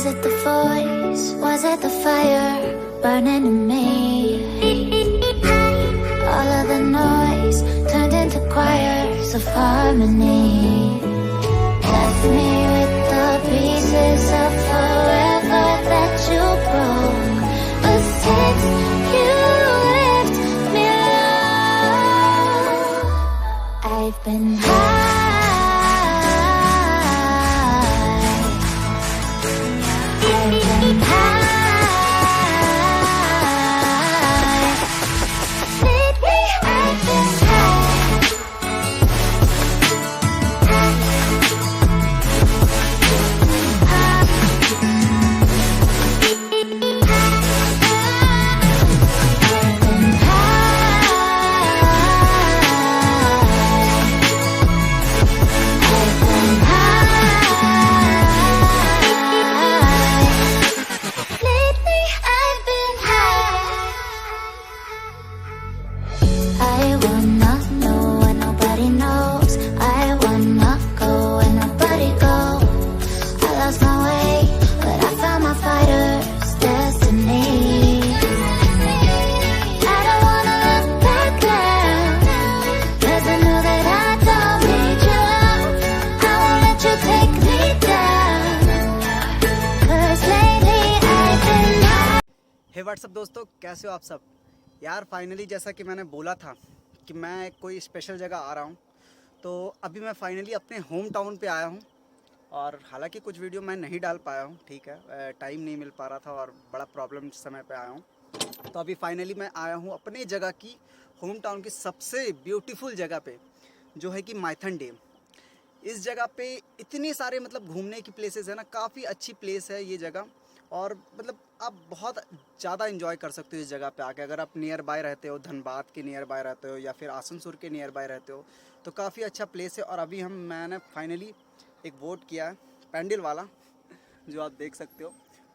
Was it the voice? Was it the fire burning in me? All of the noise turned into choirs of harmony. Left me with the pieces of forever that you broke. But since you left me alone, I've been high. Hey what's up दोस्तों, कैसे हो आप सब। यार finally जैसा कि मैंने बोला था कि मैं कोई स्पेशल जगह आ रहा हूँ, तो अभी मैं फाइनली अपने होम टाउन पे आया हूँ। और हालांकि कुछ वीडियो मैं नहीं डाल पाया हूँ, ठीक है, टाइम नहीं मिल पा रहा था और बड़ा प्रॉब्लम समय पे आया हूँ। तो अभी फाइनली मैं आया हूँ अपने जगह की, होम टाउन की सबसे ब्यूटीफुल जगह पे, जो है कि माइथन डैम। इस जगह पे इतने सारे मतलब घूमने की प्लेसेस है ना, काफ़ी अच्छी प्लेस है ये जगह। और मतलब आप बहुत ज़्यादा एंजॉय कर सकते हो इस जगह पे आके। अगर आप नियर बाय रहते हो, धनबाद के नियर बाय रहते हो या फिर आसनसोल के नियर बाय रहते हो, तो काफ़ी अच्छा प्लेस है। और अभी मैंने फाइनली एक वोट किया है पैंडल वाला, जो आप देख सकते हो।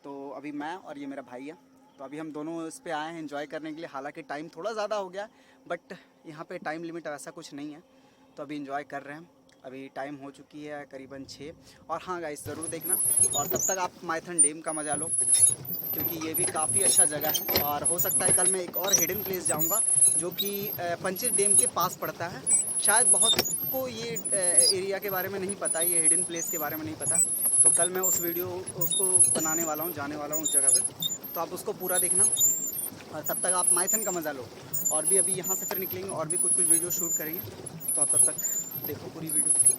तो अभी मैं और ये मेरा भाई है, तो अभी हम दोनों इस पर आए हैं एंजॉय करने के लिए। हालाँकि टाइम थोड़ा ज़्यादा हो गया, बट यहाँ पर टाइम लिमिट ऐसा कुछ नहीं है, तो अभी इंजॉय कर रहे हैं। अभी टाइम हो चुकी है करीबन 6। और हाँ गाइस, ज़रूर देखना। और तब तक आप माइथन डैम का मज़ा लो, क्योंकि ये भी काफ़ी अच्छा जगह है। और हो सकता है कल मैं एक और हिडन प्लेस जाऊंगा, जो कि पंचित डैम के पास पड़ता है। शायद बहुत को ये एरिया के बारे में नहीं पता, ये हिडन प्लेस के बारे में नहीं पता। तो कल मैं उस वीडियो उसको बनाने वाला हूँ, जाने वाला हूँ उस जगह पर, तो आप उसको पूरा देखना। और तब तक आप माइथन का मज़ा लो। और भी अभी यहाँ से फिर निकलेंगे और भी कुछ वीडियो शूट करेंगे, तो आप तब तक देखो पूरी वीडियो।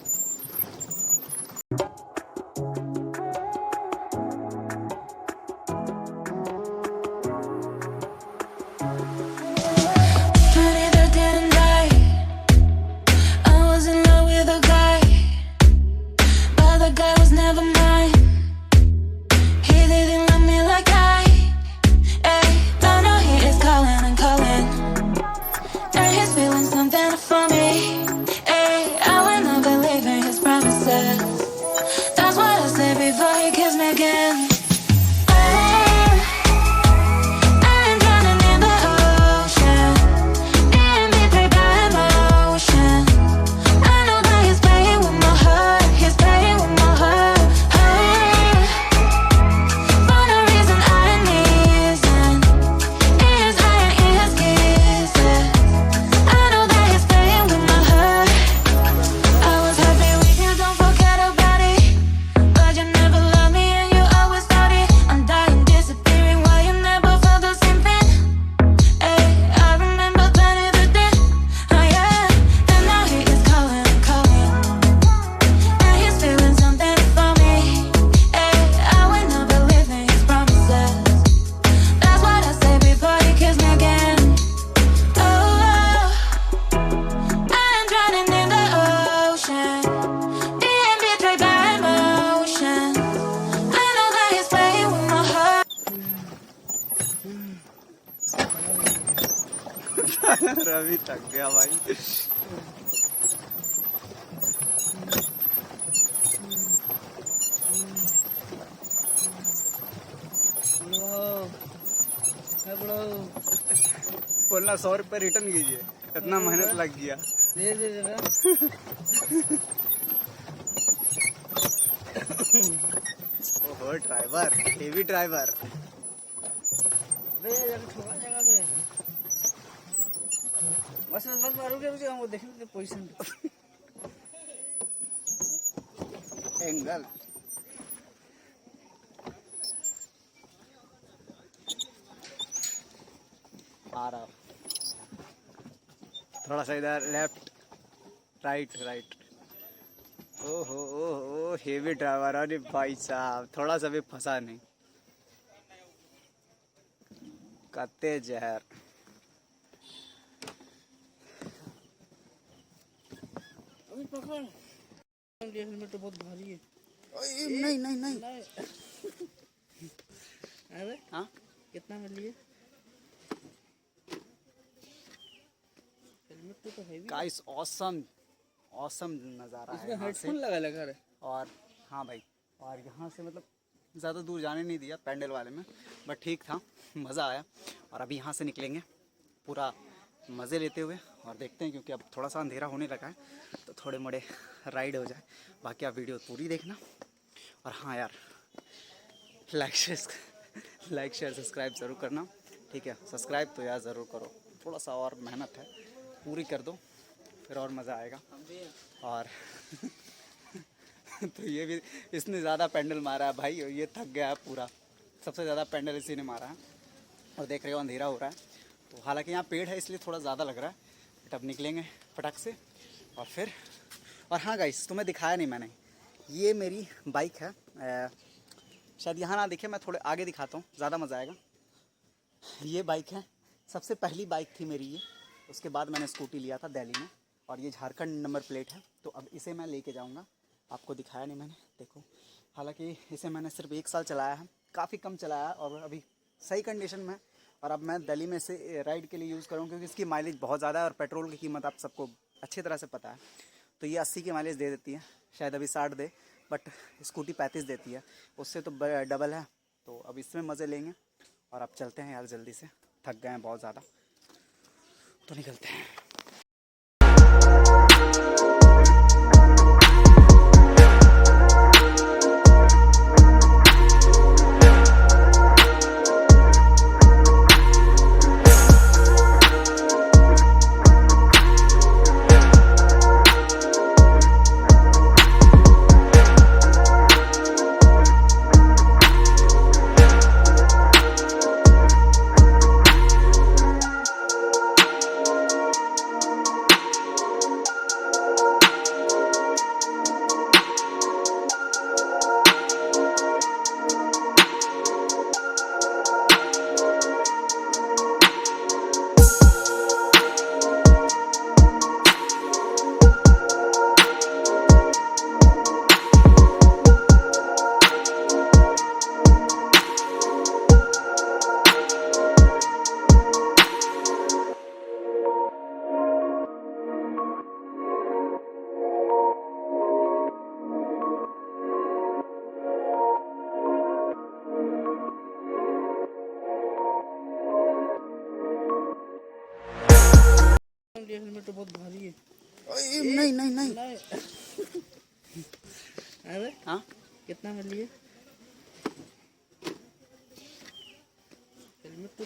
रवि थक गया भाई। बोलना 100 रुपये रिटर्न कीजिए, इतना मेहनत लग गया। दे दे दे ओहो ओ ड्राइवर, हेवी ड्राइवर। बस मारोगे वो देखने पोजीशन एंगल आ रहा, थोड़ा सा इधर लेफ्ट राइट राइट। ओहो हेवी ड्राइवर। अरे भाई साहब थोड़ा सा भी फंसा नहीं, कत्ते जहर। अभी पकड़ हेलमेट तो बहुत भारी है। नहीं नहीं नहीं, अरे हाँ कितना में लिए हेलमेट तो हेवी। गाइस ऑसम ऑसम नज़ारा है यहाँ से। हेडफोन लगा है। और हाँ भाई, और यहाँ से मतलब ज़्यादा दूर जाने नहीं दिया पैंडल वाले में, बट ठीक था, मज़ा आया। और अभी यहाँ से निकलेंगे पूरा मज़े लेते हुए और देखते हैं, क्योंकि अब थोड़ा सा अंधेरा होने लगा है तो थोड़े मोड़े राइड हो जाए। बाकी आप वीडियो पूरी देखना। और हाँ यार, लाइक शेयर सब्सक्राइब ज़रूर करना, ठीक है। सब्सक्राइब तो यार ज़रूर करो, थोड़ा सा और मेहनत है, पूरी कर दो फिर और मज़ा आएगा। और तो ये भी, इसने ज़्यादा पैंडल मारा है भाई, ये थक गया है पूरा, सबसे ज़्यादा पैंडल इसी ने मारा है। और देख रहे हो अंधेरा हो रहा है, तो हालांकि यहाँ पेड़ है इसलिए थोड़ा ज़्यादा लग रहा है, बट अब निकलेंगे फटक से और फिर। और हाँ गाइस, तुम्हें दिखाया नहीं मैंने, ये मेरी बाइक है, शायद यहाँ ना दिखे, मैं थोड़े आगे दिखाता हूँ, ज़्यादा मज़ा आएगा। ये बाइक है, सबसे पहली बाइक थी मेरी ये, उसके बाद मैंने स्कूटी लिया था दिल्ली में, और ये झारखंड नंबर प्लेट है। तो अब इसे मैं लेके जाऊंगा, आपको दिखाया नहीं मैंने, देखो। हालांकि इसे मैंने सिर्फ 1 साल चलाया है, काफ़ी कम चलाया है और अभी सही कंडीशन में। और अब मैं दिल्ली में इसे राइड के लिए यूज़ करूँ, क्योंकि इसकी माइलेज बहुत ज़्यादा है और पेट्रोल की कीमत आप सबको अच्छी तरह से पता है। तो ये 80 की माइलेज दे देती है, शायद अभी 60 दे, बट स्कूटी 35 देती है, उससे तो डबल है। तो अब इसमें मज़े लेंगे और अब चलते हैं यार, जल्दी से थक गए हैं बहुत ज़्यादा, तो निकलते हैं। हेलमेट तो बहुत भारी है। नहीं नहीं नहीं, अरे हाँ कितना में लिए हेलमेट तो